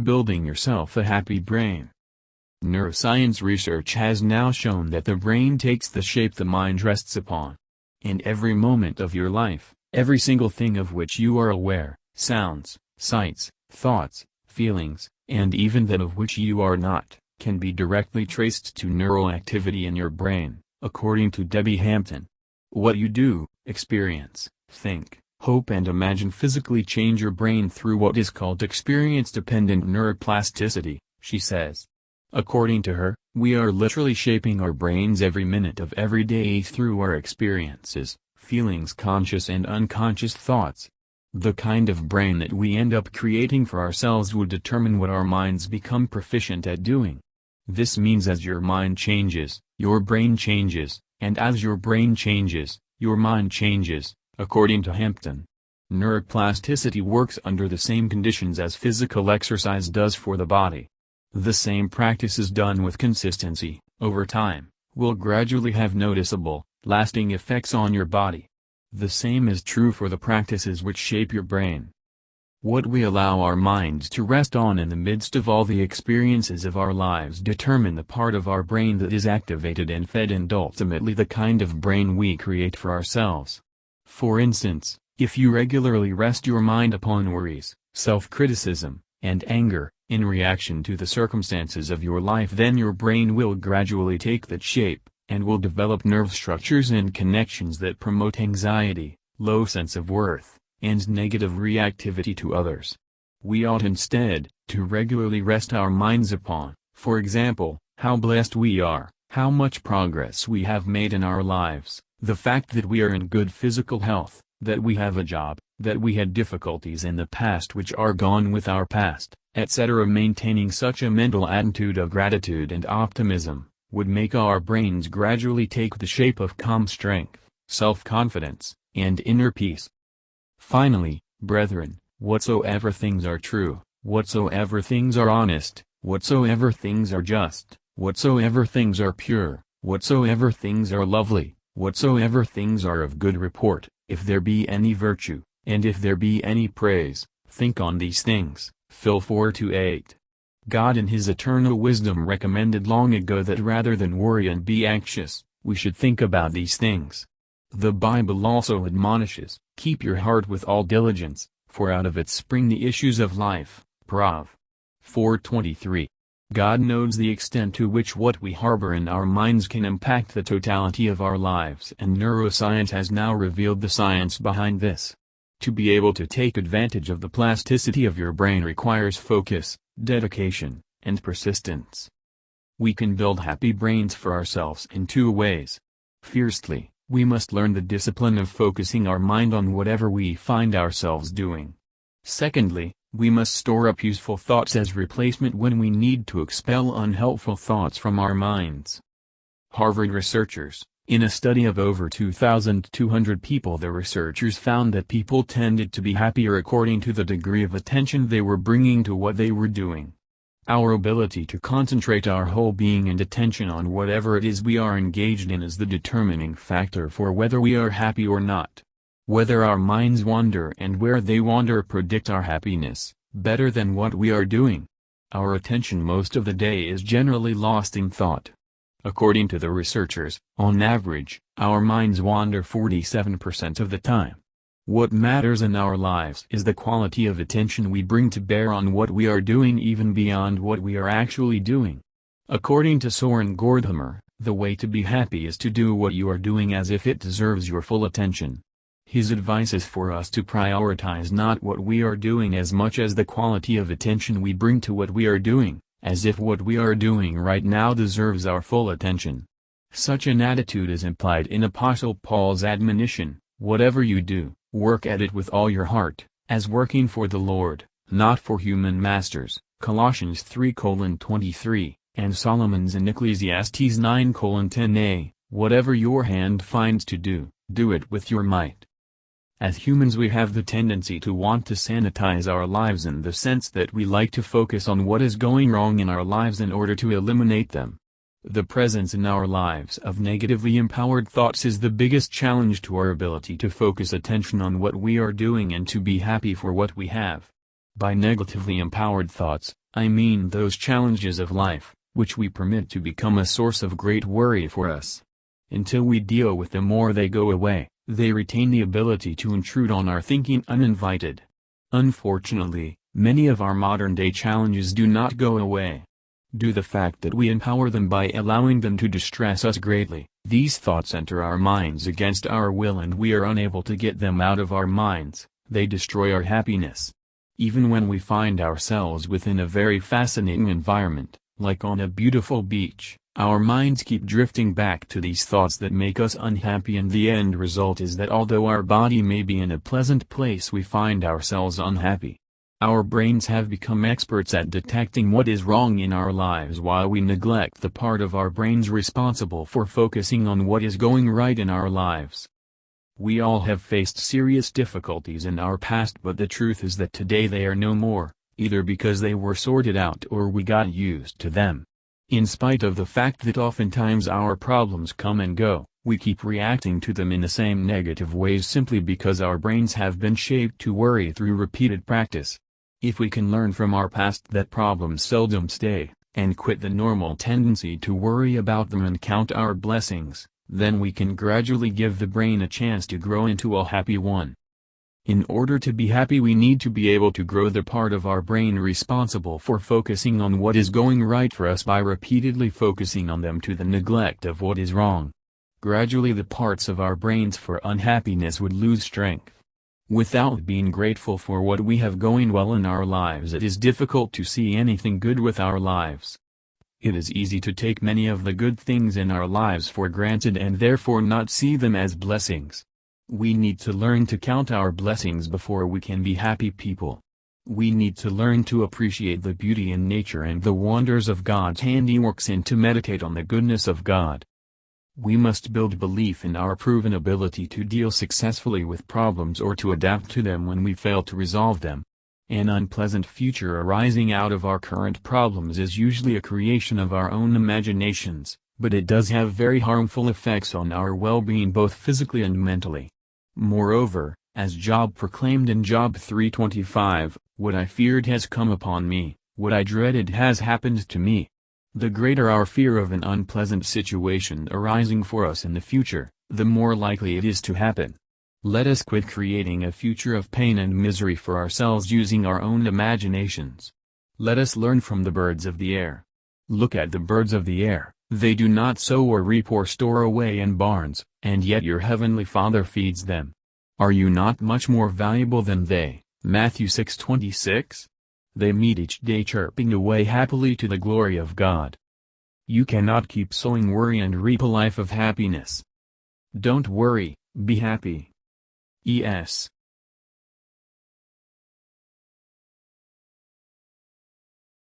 building yourself a happy brain. Neuroscience research has now shown that the brain takes the shape the mind rests upon. In every moment of your life, every single thing of which you are aware, sounds, sights, thoughts, feelings, and even that of which you are not, can be directly traced to neural activity in your brain, according to Debbie Hampton. What you do, experience, think, hope and imagine physically change your brain through what is called experience-dependent neuroplasticity, she says. According to her, we are literally shaping our brains every minute of every day through our experiences, feelings, conscious and unconscious thoughts. The kind of brain that we end up creating for ourselves will determine what our minds become proficient at doing. This means as your mind changes, your brain changes, and as your brain changes, your mind changes, according to Hampton. Neuroplasticity works under the same conditions as physical exercise does for the body. The same practices done with consistency, over time, will gradually have noticeable, lasting effects on your body. The same is true for the practices which shape your brain. What we allow our minds to rest on in the midst of all the experiences of our lives determine the part of our brain that is activated and fed and ultimately the kind of brain we create for ourselves. For instance, if you regularly rest your mind upon worries, self-criticism, and anger, in reaction to the circumstances of your life, then your brain will gradually take that shape, and will develop nerve structures and connections that promote anxiety, low sense of worth, and negative reactivity to others. We ought instead, to regularly rest our minds upon, for example, how blessed we are, how much progress we have made in our lives, the fact that we are in good physical health, that we have a job, that we had difficulties in the past which are gone with our past, etc. Maintaining such a mental attitude of gratitude and optimism would make our brains gradually take the shape of calm strength, self-confidence, and inner peace. Finally, brethren, whatsoever things are true, whatsoever things are honest, whatsoever things are just, whatsoever things are pure, whatsoever things are lovely, whatsoever things are of good report, if there be any virtue, and if there be any praise, think on these things. Phil 4:8. God in his eternal wisdom recommended long ago that rather than worry and be anxious, we should think about these things. The Bible also admonishes, keep your heart with all diligence, for out of it spring the issues of life. Prov. 4:23. God knows the extent to which what we harbor in our minds can impact the totality of our lives, and neuroscience has now revealed the science behind this. To be able to take advantage of the plasticity of your brain requires focus, dedication, and persistence. We can build happy brains for ourselves in two ways. Firstly, we must learn the discipline of focusing our mind on whatever we find ourselves doing. Secondly, we must store up useful thoughts as replacement when we need to expel unhelpful thoughts from our minds. Harvard researchers, in a study of over 2,200 people, the researchers found that people tended to be happier according to the degree of attention they were bringing to what they were doing. Our ability to concentrate our whole being and attention on whatever it is we are engaged in is the determining factor for whether we are happy or not. Whether our minds wander and where they wander predict our happiness, better than what we are doing. Our attention most of the day is generally lost in thought. According to the researchers, on average, our minds wander 47% of the time. What matters in our lives is the quality of attention we bring to bear on what we are doing, even beyond what we are actually doing. According to Soren Gordhammer, the way to be happy is to do what you are doing as if it deserves your full attention. His advice is for us to prioritize not what we are doing as much as the quality of attention we bring to what we are doing, as if what we are doing right now deserves our full attention. Such an attitude is implied in Apostle Paul's admonition, whatever you do, work at it with all your heart, as working for the Lord, not for human masters, Colossians 3:23, and Solomon's in Ecclesiastes 9:10a, whatever your hand finds to do, do it with your might. As humans we have the tendency to want to sanitize our lives in the sense that we like to focus on what is going wrong in our lives in order to eliminate them. The presence in our lives of negatively empowered thoughts is the biggest challenge to our ability to focus attention on what we are doing and to be happy for what we have. By negatively empowered thoughts, I mean those challenges of life, which we permit to become a source of great worry for us. Until we deal with them or they go away, they retain the ability to intrude on our thinking uninvited. Unfortunately, many of our modern-day challenges do not go away. Due to the fact that we empower them by allowing them to distress us greatly, these thoughts enter our minds against our will and we are unable to get them out of our minds. They destroy our happiness. Even when we find ourselves within a very fascinating environment, like on a beautiful beach, our minds keep drifting back to these thoughts that make us unhappy, and the end result is that although our body may be in a pleasant place, we find ourselves unhappy. Our brains have become experts at detecting what is wrong in our lives while we neglect the part of our brains responsible for focusing on what is going right in our lives. We all have faced serious difficulties in our past, but the truth is that today they are no more, either because they were sorted out or we got used to them. In spite of the fact that oftentimes our problems come and go, we keep reacting to them in the same negative ways simply because our brains have been shaped to worry through repeated practice. If we can learn from our past that problems seldom stay, and quit the normal tendency to worry about them and count our blessings, then we can gradually give the brain a chance to grow into a happy one. In order to be happy, we need to be able to grow the part of our brain responsible for focusing on what is going right for us by repeatedly focusing on them to the neglect of what is wrong. Gradually the parts of our brains for unhappiness would lose strength. Without being grateful for what we have going well in our lives, it is difficult to see anything good with our lives. It is easy to take many of the good things in our lives for granted and therefore not see them as blessings. We need to learn to count our blessings before we can be happy people. We need to learn to appreciate the beauty in nature and the wonders of God's handiworks and to meditate on the goodness of God. We must build belief in our proven ability to deal successfully with problems or to adapt to them when we fail to resolve them. An unpleasant future arising out of our current problems is usually a creation of our own imaginations, but it does have very harmful effects on our well-being both physically and mentally. Moreover, as Job proclaimed in Job 3:25, "What I feared has come upon me, what I dreaded has happened to me." The greater our fear of an unpleasant situation arising for us in the future, the more likely it is to happen. Let us quit creating a future of pain and misery for ourselves using our own imaginations. Let us learn from the birds of the air. Look at the birds of the air, they do not sow or reap or store away in barns, and yet your heavenly Father feeds them. Are you not much more valuable than they? Matthew 6:26. They meet each day chirping away happily to the glory of God. You cannot keep sowing worry and reap a life of happiness. Don't worry, be happy. E.S.